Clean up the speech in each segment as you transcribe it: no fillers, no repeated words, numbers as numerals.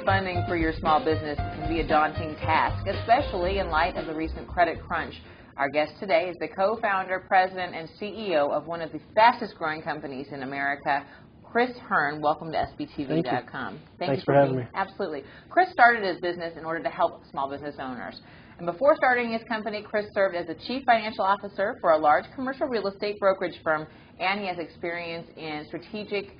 funding for your small business can be a daunting task, especially in light of the recent credit crunch. Our guest today is the co-founder, president, and CEO of one of the fastest growing companies in America, Chris Hearn. Welcome to SBTV.com. Thanks for having me. Absolutely. Chris started his business in order to help small business owners. And before starting his company, Chris served as the chief financial officer for a large commercial real estate brokerage firm, and he has experience in strategic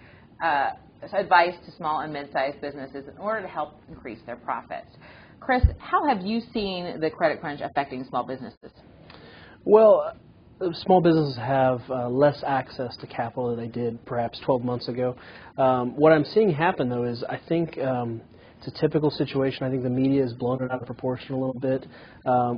advice to small and mid-sized businesses in order to help increase their profits. Chris, how have you seen the credit crunch affecting small businesses? Well, small businesses have less access to capital than they did perhaps 12 months ago. What I'm seeing happen, though, is I think it's a typical situation. I think the media has blown it out of proportion a little bit.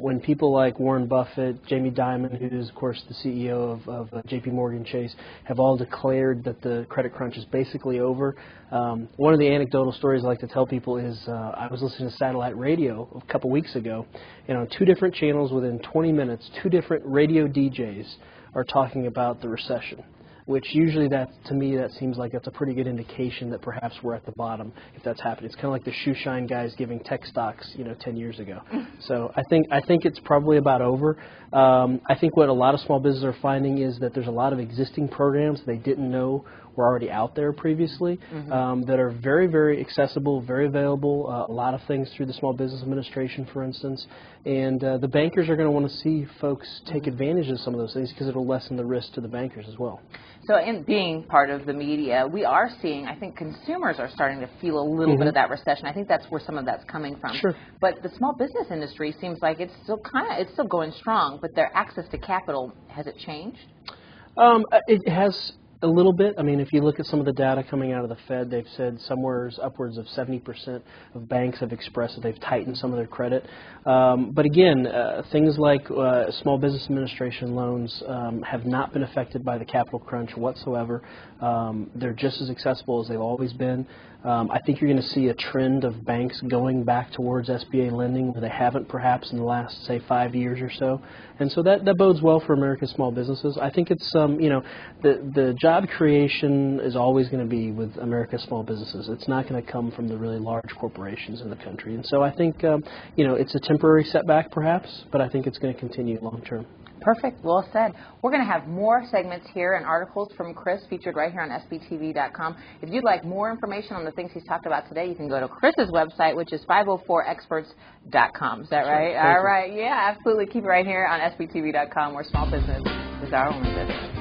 When people like Warren Buffett, Jamie Dimon, who is, of course, the CEO of JP Morgan Chase, have all declared that the credit crunch is basically over. One of the anecdotal stories I like to tell people is I was listening to satellite radio a couple weeks ago, and on two different channels within 20 minutes, two different radio DJs are talking about the recession, which usually to me that seems like that's a pretty good indication that perhaps we're at the bottom if that's happening. It's kind of like the shoe shine guys giving tech stocks, 10 years ago. So I think it's probably about over. I think what a lot of small businesses are finding is that there's a lot of existing programs they didn't know were already out there previously that are very, very accessible, very available, a lot of things through the Small Business Administration, for instance. And the bankers are going to want to see folks take advantage of some of those things because it will lessen the risk to the bankers as well. So in being part of the media, we are seeing, I think consumers are starting to feel a little bit of that recession. I think that's where some of that's coming from. Sure. But the small business industry seems like it's still going strong, but their access to capital, has it changed? It has a little bit. I mean, if you look at some of the data coming out of the Fed, they've said somewhere upwards of 70% of banks have expressed that they've tightened some of their credit. But again, things like Small Business Administration loans have not been affected by the capital crunch whatsoever. They're just as accessible as they've always been. I think you're going to see a trend of banks going back towards SBA lending where they haven't perhaps in the last, say, 5 years or so. And so that bodes well for America's small businesses. I think it's, the job creation is always going to be with America's small businesses. It's not going to come from the really large corporations in the country. And so I think, it's a temporary setback perhaps, but I think it's going to continue long term. Perfect. Well said. We're going to have more segments here and articles from Chris featured right here on SBTV.com. If you'd like more information on the things he's talked about today, you can go to Chris's website, which is 504experts.com. Is that right? Sure. All right. Yeah, absolutely. Keep it right here on SBTV.com, where small business is our only business.